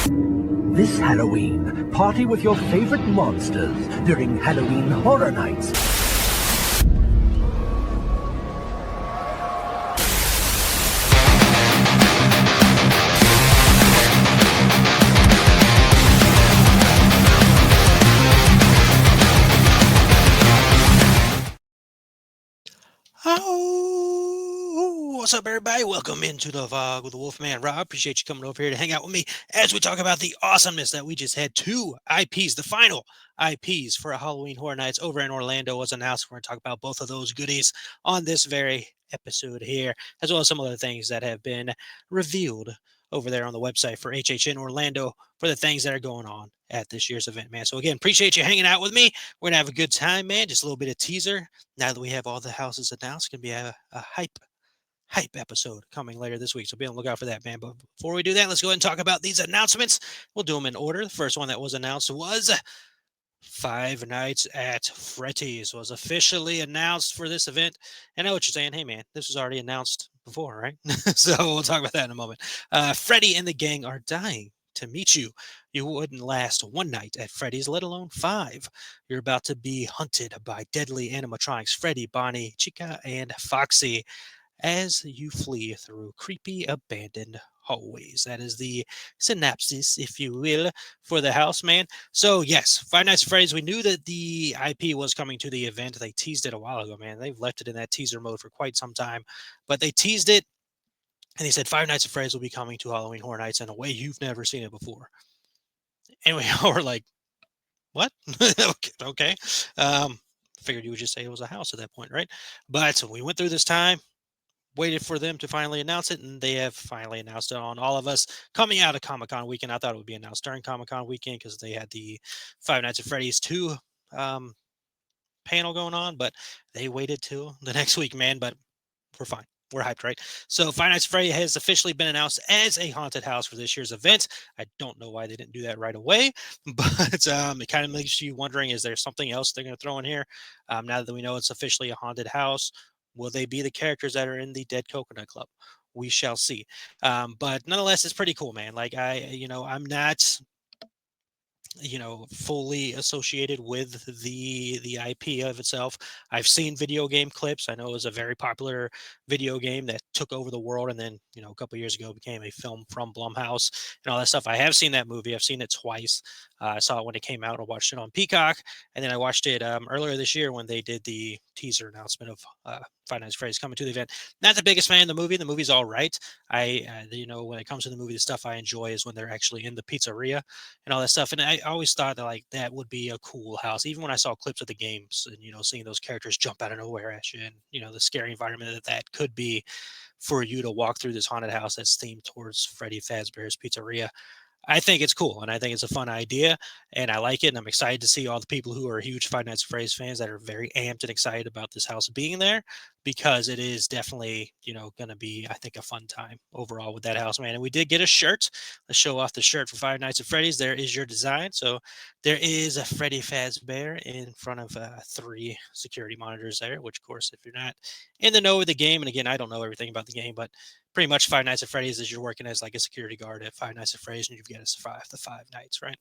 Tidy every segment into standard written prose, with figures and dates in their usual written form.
This Halloween, party with your favorite monsters during Halloween Horror Nights. Oh, what's up, everybody? Welcome into the Vlog with the Wolfman Rob. Appreciate you coming over here to hang out with me as we talk about the awesomeness that we just had. Two IPs, the final IPs for a Halloween Horror Nights over in Orlando was announced. We're going to talk about both of those goodies on this very episode here, as well as some other things that have been revealed over there on the website for HHN Orlando for the things that are going on at this year's event, man. So again, appreciate you hanging out with me. We're gonna have a good time, man. Just a little bit of teaser. Now that we have all the houses announced, it's gonna be a hype episode coming later this week. So be on the lookout for that, man. But before we do that, let's go ahead and talk about these announcements. We'll do them in order. The first one that was announced was Five Nights at Freddy's was officially announced for this event. And I know what you're saying. Hey, man, this was already announced before, right? So we'll talk about that in a moment. Freddy and the gang are dying to meet you. You wouldn't last one night at Freddy's, let alone five. You're about to be hunted by deadly animatronics Freddy, Bonnie, Chica, and Foxy as you flee through creepy abandoned hallways. That is the synopsis, if you will, for the house, man. So yes, Five Nights at Freddy's. We knew that the IP was coming to the event. They teased it a while ago, man. They've left it in that teaser mode for quite some time, but they teased it and they said Five Nights at Freddy's will be coming to Halloween Horror Nights in a way you've never seen it before. And we all were like, what? Okay. Figured you would just say it was a house at that point, right? But we went through this time, waited for them to finally announce it, and they have finally announced it on all of us coming out of Comic-Con weekend. I thought it would be announced during Comic-Con weekend because they had the Five Nights at Freddy's 2 panel going on, but they waited till the next week, man. But we're fine. We're hyped, right? So Five Nights at Freddy has officially been announced as a haunted house for this year's event. I don't know why they didn't do that right away, but it kind of makes you wondering, is there something else they're going to throw in here? Now that we know it's officially a haunted house, will they be the characters that are in the Dead Coconut Club? We shall see. But nonetheless, it's pretty cool, man. Like I'm not fully associated with the IP of itself. I've seen video game clips. I know it was a very popular video game that took over the world, and then a couple years ago became a film from Blumhouse and all that stuff. I have seen that movie. I've seen it twice. I saw it when it came out. I watched it on Peacock, and then I watched it earlier this year when they did the teaser announcement of Five Nights at Freddy's coming to the event. Not the biggest fan of the movie. The movie's all right. When it comes to the movie, the stuff I enjoy is when they're actually in the pizzeria and all that stuff. And I always thought that that would be a cool house. Even when I saw clips of the games and seeing those characters jump out of nowhere at you, and the scary environment that could be for you to walk through this haunted house that's themed towards Freddy Fazbear's Pizzeria. I think it's cool, and I think it's a fun idea, and I like it, and I'm excited to see all the people who are huge Five Nights at Freddy's fans that are very amped and excited about this house being there, because it is definitely, going to be, I think, a fun time overall with that house, man. And we did get a shirt. Let's show off the shirt for Five Nights at Freddy's. There is your design. So there is a Freddy Fazbear in front of 3 security monitors there, which, of course, if you're not in the know of the game, and again, I don't know everything about the game, but pretty much Five Nights at Freddy's is you're working as like a security guard at Five Nights at Freddy's, and you've got to survive the 5 nights, right?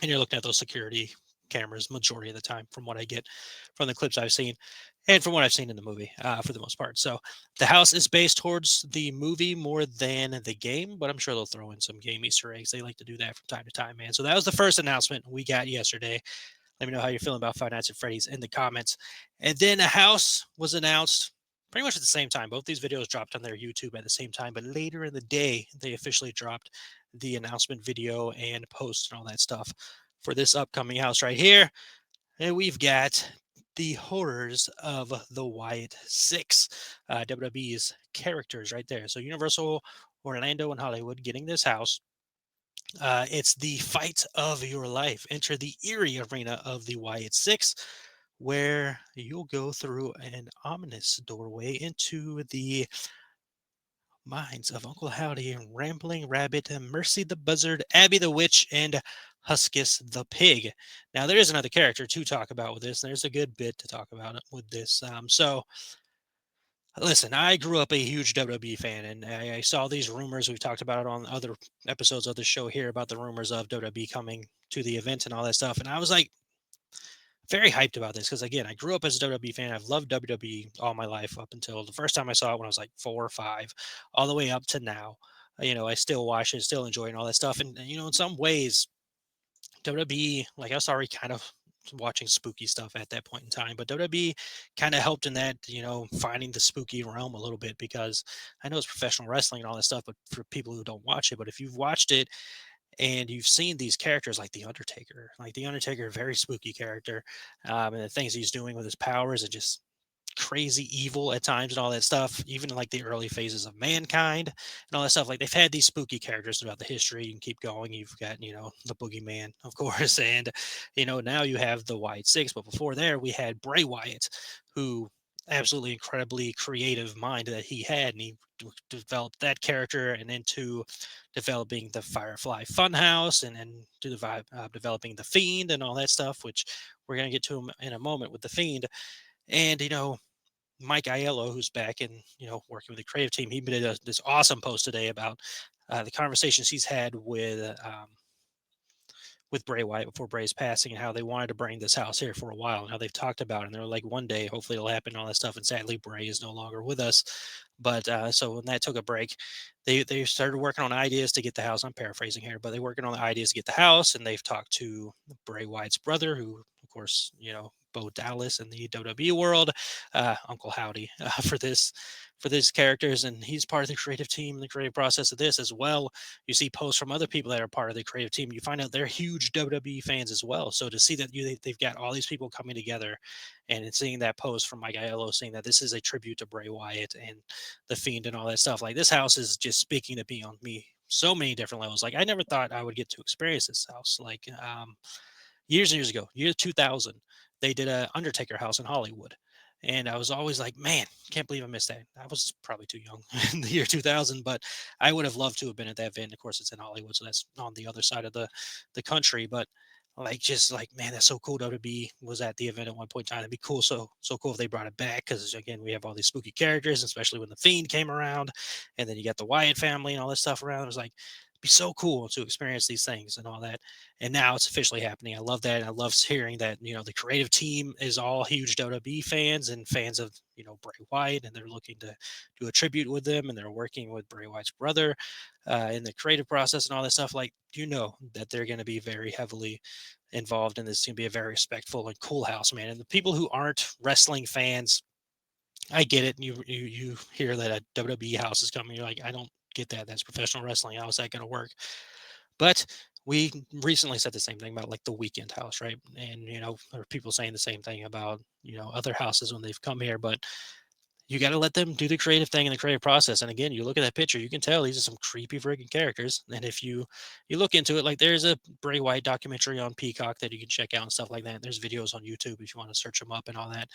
And you're looking at those security cameras majority of the time, from what I get from the clips I've seen and from what I've seen in the movie, for the most part. So the house is based towards the movie more than the game, but I'm sure they'll throw in some game Easter eggs. They like to do that from time to time, man. So that was the first announcement we got yesterday. Let me know how you're feeling about Five Nights at Freddy's in the comments. And then a house was announced pretty much at the same time. Both these videos dropped on their YouTube at the same time, but later in the day, they officially dropped the announcement video and post and all that stuff for this upcoming house right here. And we've got the horrors of the Wyatt Sicks, WWE's characters right there. So Universal, Orlando, and Hollywood getting this house. It's the fight of your life. Enter the eerie arena of the Wyatt Sicks, where you'll go through an ominous doorway into the minds of Uncle Howdy, Rambling Rabbit, Mercy the Buzzard, Abby the Witch, and Huskus the Pig. Now, there is another character to talk about with this, and there's a good bit to talk about with this. So Listen, I grew up a huge WWE fan, and I saw these rumors. We've talked about it on other episodes of the show here about the rumors of WWE coming to the event and all that stuff. And I was like very hyped about this because, again, I grew up as a WWE fan. I've loved WWE all my life up until the first time I saw it when I was like 4 or 5, all the way up to now. I still watch it, still enjoy it and all that stuff. And in some ways, WWE, like I was already kind of watching spooky stuff at that point in time, but WWE kind of helped in that, finding the spooky realm a little bit because I know it's professional wrestling and all that stuff, but for people who don't watch it, but if you've watched it and you've seen these characters like the Undertaker, very spooky character, and the things he's doing with his powers and just crazy evil at times and all that stuff, even in like the early phases of Mankind and all that stuff. Like they've had these spooky characters throughout the history. You can keep going. You've got, the Boogeyman, of course, and now you have the Wyatt Six. But before there, we had Bray Wyatt, who absolutely incredibly creative mind that he had, and he developed that character and into developing the Firefly Funhouse and to developing the Fiend and all that stuff, which we're gonna get to him in a moment with the Fiend. And Mike Aiello, who's back and working with the creative team, he did this awesome post today about the conversations he's had with Bray Wyatt before Bray's passing, and how they wanted to bring this house here for a while, and how they've talked about it. And they're like, one day, hopefully, it'll happen, and all that stuff. And sadly, Bray is no longer with us. But so when that took a break, they started working on ideas to get the house. I'm paraphrasing here, but they're working on the ideas to get the house, and they've talked to Bray Wyatt's brother, who, of course, Bo Dallas in the WWE world, Uncle Howdy, for this characters, and he's part of the creative team, the creative process of this as well. You see posts from other people that are part of the creative team. You find out they're huge WWE fans as well. So to see that they've got all these people coming together, and seeing that post from Mike Aiello saying that this is a tribute to Bray Wyatt and the Fiend and all that stuff, like this house is just speaking to me on me so many different levels. Like I never thought I would get to experience this house. Like years and years ago, year 2000, they did a Undertaker house in Hollywood. And I was always like, man, can't believe I missed that. I was probably too young in the year 2000, but I would have loved to have been at that event. Of course, it's in Hollywood, so that's on the other side of the country. But like, just like, man, that's so cool. WWE was at the event at one point in time. It'd be cool, so cool if they brought it back because again, we have all these spooky characters, especially when the Fiend came around, and then you got the Wyatt family and all this stuff around. It was like, it'd be so cool to experience these things and all that, and now it's officially happening. I love that. I love hearing that the creative team is all huge WWE fans and fans of Bray Wyatt, and they're looking to do a tribute with them, and they're working with Bray Wyatt's brother in the creative process and all that stuff. Like that they're going to be very heavily involved in this. It's going to be a very respectful and cool house, man. And the people who aren't wrestling fans, I get it. You hear that a WWE house is coming, you're like, I don't get that. That's professional wrestling. How is that going to work? But we recently said the same thing about like the Weekend house, right? And there are people saying the same thing about other houses when they've come here, but you got to let them do the creative thing in the creative process. And again, you look at that picture, you can tell these are some creepy freaking characters. And if you look into it, like there's a Bray Wyatt documentary on Peacock that you can check out and stuff like that. There's videos on YouTube if you want to search them up and all that,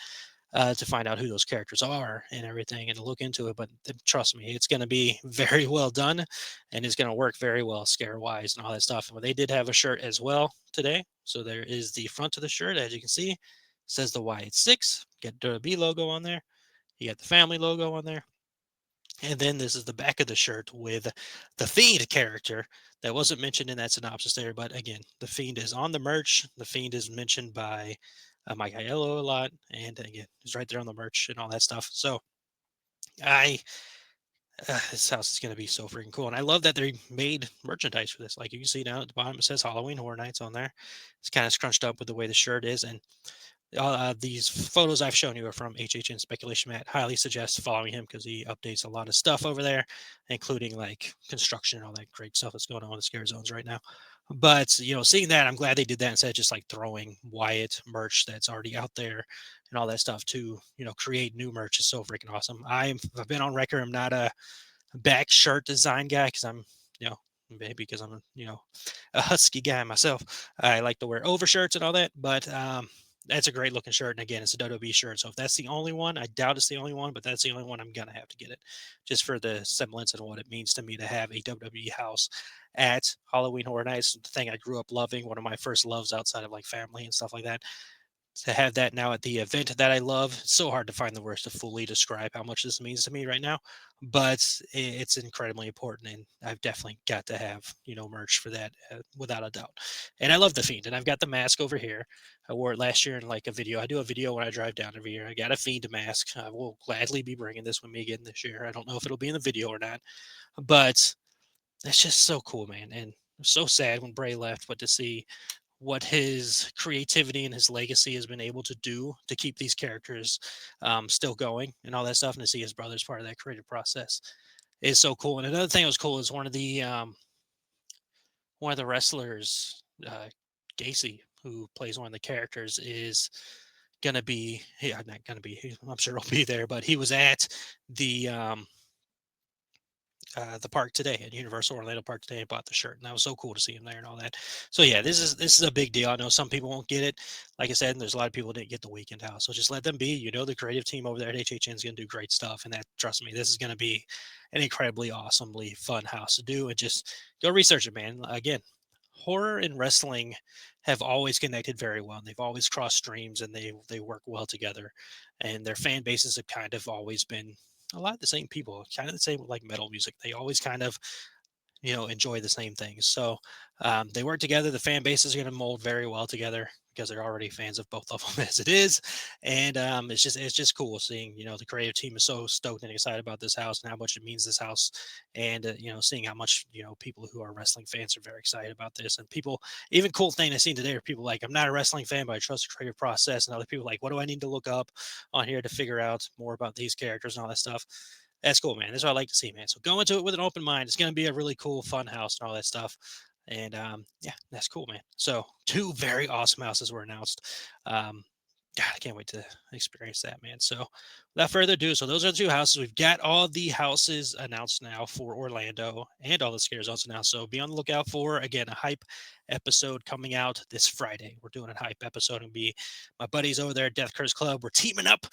to find out who those characters are and everything and to look into it. But trust me, it's going to be very well done, and it's going to work very well scare wise and all that stuff. And they did have a shirt as well today. So there is the front of the shirt, as you can see, says the Wyatt Six, get the B logo on there. You got the family logo on there. And then this is the back of the shirt with the Fiend character that wasn't mentioned in that synopsis there. But again, the Fiend is on the merch. The Fiend is mentioned by Mike Aiello a lot. And again, he's right there on the merch and all that stuff. So I, this house is going to be so freaking cool. And I love that they made merchandise for this. Like you can see down at the bottom, it says Halloween Horror Nights on there. It's kind of scrunched up with the way the shirt is. And these photos I've shown you are from HHN Speculation Matt. Highly suggest following him because he updates a lot of stuff over there, including like construction and all that great stuff that's going on in the scare zones right now. But seeing that, I'm glad they did that instead of just like throwing Wyatt merch that's already out there and all that stuff to create new merch is so freaking awesome. I've been on record. I'm not a back shirt design guy because I'm maybe because I'm a husky guy myself. I like to wear overshirts and all that, but that's a great looking shirt. And again, it's a WWE shirt. So if that's the only one, I doubt it's the only one, but that's the only one, I'm going to have to get it just for the semblance and what it means to me to have a WWE house at Halloween Horror Nights. The thing I grew up loving, one of my first loves outside of like family and stuff like that. to have that now at the event that I love. It's so hard to find the words to fully describe how much this means to me right now, but it's incredibly important, and I've definitely got to have merch for that without a doubt. And I love the Fiend, and I've got the mask over here. I wore it last year in like a video. I do a video when I drive down every year. I got a Fiend mask. I will gladly be bringing this with me again this year. I don't know if it'll be in the video or not, but it's just so cool, man. And I'm so sad when Bray left, but to see what his creativity and his legacy has been able to do to keep these characters still going and all that stuff, and to see his brother's part of that creative process is so cool. And another thing that was cool is one of the wrestlers, Gacy, who plays one of the characters, is gonna be. Not gonna be. I'm sure he'll be there, but he was at the um, the park today at Universal Orlando Park today and bought the shirt, and that was so cool to see him there and all that. So yeah, this is a big deal. I know some people won't get it. Like I said, and there's a lot of people that didn't get the weekend house. So just let them be. The creative team over there at HHN is going to do great stuff, and that, trust me, this is going to be an incredibly awesomely fun house to do. And just go research it, man. Again, horror and wrestling have always connected very well. And they've always crossed streams, and they work well together. And their fan bases have kind of always been a lot of the same people, kind of the same with like metal music. They always kind of enjoy the same things. So they work together. The fan base is going to mold very well together because they're already fans of both of them as it is. And it's just cool seeing the creative team is so stoked and excited about this house and how much it means this house, and seeing how much people who are wrestling fans are very excited about this. And people, even cool thing I seen today are people like, I'm not a wrestling fan, but I trust the creative process. And other people like, what do I need to look up on here to figure out more about these characters and all that stuff? That's cool, man. That's what I like to see, man. So go into it with an open mind. It's going to be a really cool, fun house and all that stuff. And yeah, that's cool, man. So two very awesome houses were announced. God, I can't wait to experience that, man. So without further ado, so those are the two houses. We've got all the houses announced now for Orlando and all the scare zones announced. So be on the lookout for, again, a hype episode coming out this Friday. We're doing a hype episode and be my buddies over there at Death Curse Club. We're teaming up.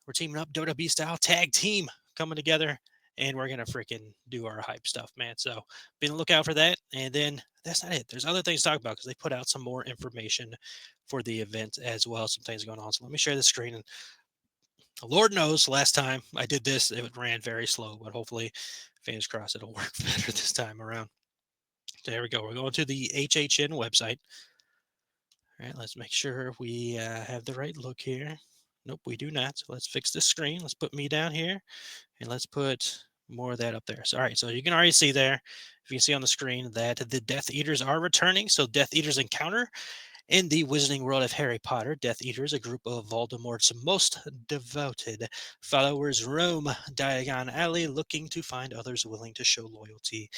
WWE style tag team coming together, and we're gonna freaking do our hype stuff, man. So be on the lookout for that. And then that's not it. There's other things to talk about because they put out some more information for the event as well. Some things going on. So let me share the screen. And Lord knows, last time I did this, it ran very slow, but hopefully, fingers crossed, it'll work better this time around. There we go. We're going to the HHN website. All right, let's make sure we have the right look here. Nope, we do not. So let's fix this screen. Let's put me down here, and let's put more of that up there. So, all right, so you can already see there, if you can see on the screen, that the Death Eaters are returning. So Death Eaters encounter in the Wizarding World of Harry Potter. Death Eaters, a group of Voldemort's most devoted followers, roam Diagon Alley looking to find others willing to show loyalty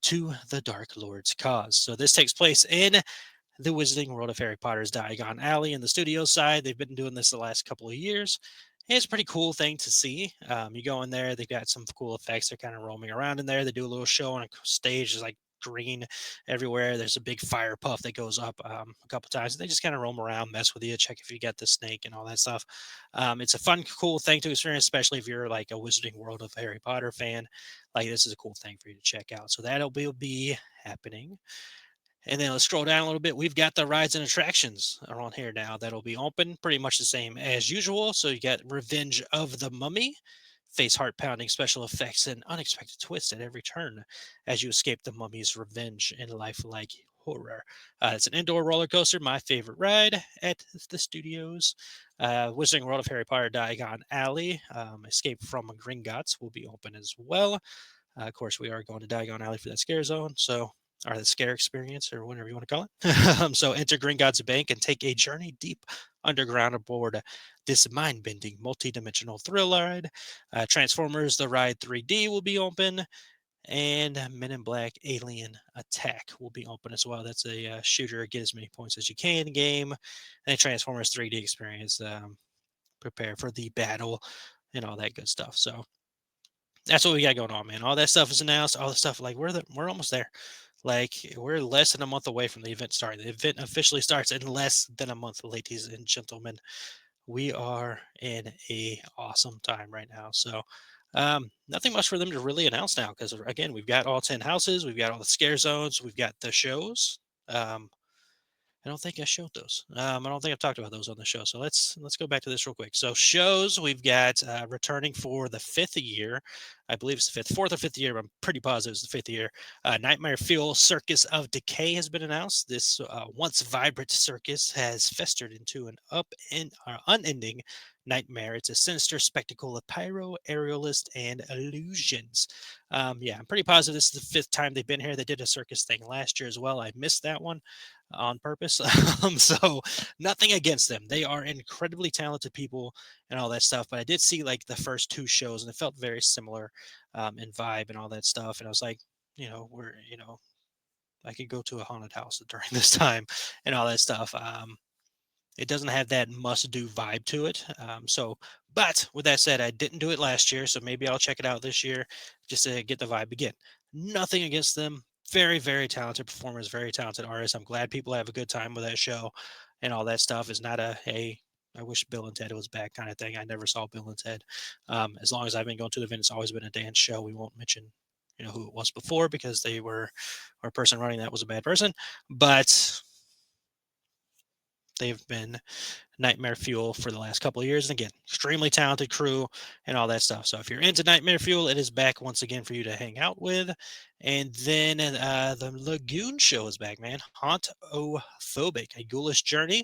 to the Dark Lord's cause. So this takes place in the Wizarding World of Harry Potter's Diagon Alley in the studio side. They've been doing this the last couple of years. And it's a pretty cool thing to see. You go in there, they've got some cool effects. They're kind of roaming around in there. They do a little show on a stage. There's like green everywhere. There's a big fire puff that goes up a couple times. They just kind of roam around, mess with you, check if you get the snake and all that stuff. It's a fun, cool thing to experience, especially if you're like a Wizarding World of Harry Potter fan. Like, this is a cool thing for you to check out. So that'll be happening. And then let's scroll down a little bit. We've got the rides and attractions are on here now that'll be open, pretty much the same as usual. So you got Revenge of the Mummy, face heart pounding special effects and unexpected twists at every turn as you escape the mummy's revenge in lifelike horror. It's an indoor roller coaster, my favorite ride at the studios. Wizarding World of Harry Potter Diagon Alley, Escape from Gringotts will be open as well. Of course, we are going to Diagon Alley for that scare zone. So, or the scare experience, or whatever you want to call it. So enter Gringotts Bank and take a journey deep underground aboard this mind-bending, multi-dimensional thrill ride. Transformers: The Ride 3D will be open, and Men in Black: Alien Attack will be open as well. That's a shooter, get as many points as you can game, and Transformers 3D experience. Prepare for the battle and all that good stuff. So that's what we got going on, man. All that stuff is announced. All the stuff, like, we're almost there. Like, we're less than a month away from the event starting. The event officially starts in less than a month, ladies and gentlemen. We are in a awesome time right now. So nothing much for them to really announce now, because again, we've got all 10 houses, we've got all the scare zones, we've got the shows. Um, I don't think I showed those. I don't think I've talked about those on the show. So let's go back to this real quick. So shows we've got returning for the fifth year. I believe it's the fourth or fifth year. But I'm pretty positive it's the fifth year. Nightmare Fuel Circus of Decay has been announced. This once vibrant circus has festered into an unending nightmare. It's a sinister spectacle of pyro, aerialist, and illusions. Yeah, I'm pretty positive this is the fifth time they've been here. They did a circus thing last year as well. I missed that one on purpose. So nothing against them. They are incredibly talented people and all that stuff. But I did see like the first two shows and it felt very similar in vibe and all that stuff. And I was like, I could go to a haunted house during this time and all that stuff. It doesn't have that must-do vibe to it. But with that said, I didn't do it last year, so maybe I'll check it out this year just to get the vibe again. Nothing against them. Very, very talented performers, very talented artists. I'm glad people have a good time with that show and all that stuff. It's not a, hey, I wish Bill and Ted was back kind of thing. I never saw Bill and Ted. As long as I've been going to the event, it's always been a dance show. We won't mention, who it was before because they were, our person running that was a bad person. But they've been Nightmare Fuel for the last couple of years. And again, extremely talented crew and all that stuff. So if you're into Nightmare Fuel, it is back once again for you to hang out with. And then the Lagoon show is back, man. Haunt-O-Phobic, a ghoulish journey.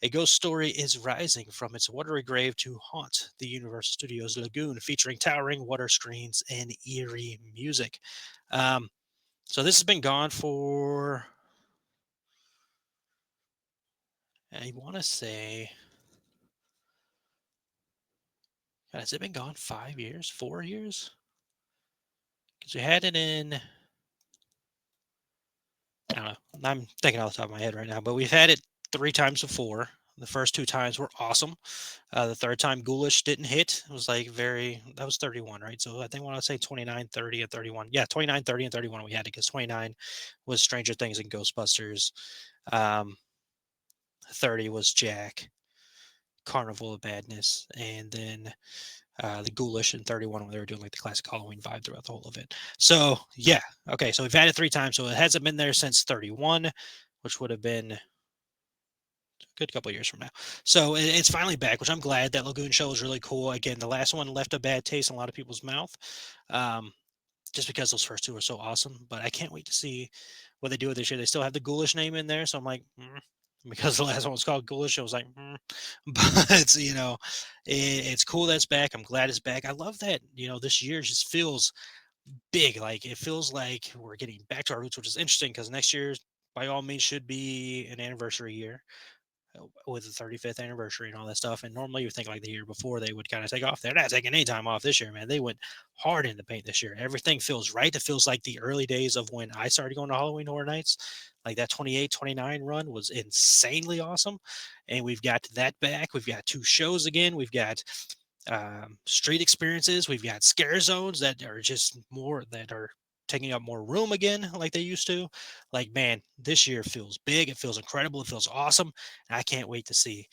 A ghost story is rising from its watery grave to haunt the Universal Studios Lagoon, featuring towering water screens and eerie music. So this has been gone for, I want to say, has it been gone 5 years, 4 years? Because we had it in, I don't know. I'm thinking off the top of my head right now, but we've had it 3 times before. The first 2 times were awesome. The third time, Ghoulish didn't hit. It was like that was 31, right? So I think when I say 29, 30, and 31. Yeah, 29, 30, and 31 we had it because 29 was Stranger Things and Ghostbusters. 30 was Jack, Carnival of Madness, and then the Ghoulish in 31 when they were doing like the classic Halloween vibe throughout the whole event. So yeah, okay, so we've had it 3 times, so it hasn't been there since 31, which would have been a good couple of years from now. So it's finally back, which I'm glad. That Lagoon show is really cool. Again, the last one left a bad taste in a lot of people's mouth, just because those first two are so awesome. But I can't wait to see what they do with this year. They still have the Ghoulish name in there, so I'm like, because the last one was called Ghoulish, I was like, but it's cool that's back. I'm glad it's back. I love that this year just feels big. Like it feels like we're getting back to our roots, which is interesting because next year, by all means, should be an anniversary year with the 35th anniversary and all that stuff. And normally you think like the year before they would kind of take off. They're not taking any time off this year, man. They went hard in the paint this year. Everything feels right. It feels like the early days of when I started going to Halloween Horror Nights. Like that 28, 29 run was insanely awesome. And we've got that back. We've got 2 shows again. We've got street experiences. We've got scare zones that are just more that are taking up more room again like they used to. Like, man, this year feels big. It feels incredible. It feels awesome. And I can't wait to see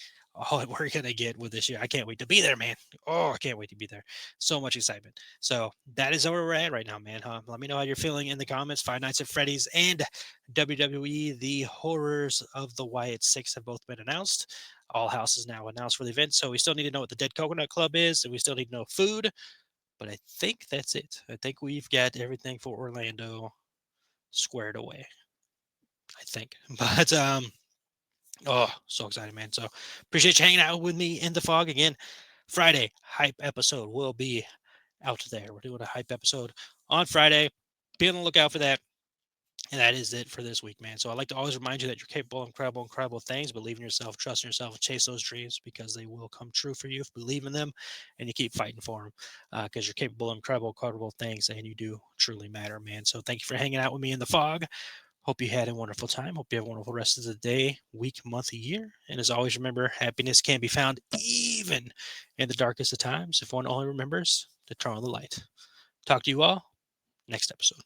what we're going to get with this year. I can't wait to be there, man. Oh, I can't wait to be there. So much excitement. So that is where we're at right now, man. Let me know how you're feeling in the comments. Five Nights at Freddy's and WWE The Horrors of the Wyatt Sicks have both been announced. All houses now announced for the event. So we still need to know what the Dead Coconut Club is, and we still need to know food. But I think that's it. I think we've got everything for Orlando squared away. I think. But oh, so excited, man. So appreciate you hanging out with me in the fog again. Friday hype episode will be out there. We're doing a hype episode on Friday. Be on the lookout for that. And that is it for this week, man. So I like to always remind you that you're capable of incredible things. Believe in yourself, trust in yourself, chase those dreams because they will come true for you if you believe in them and you keep fighting for them because you're capable of incredible things and you do truly matter, man. So thank you for hanging out with me in the fog. Hope you had a wonderful time. Hope you have a wonderful rest of the day, week, month, year. And as always, remember, happiness can be found even in the darkest of times if one only remembers to turn on the light. Talk to you all next episode.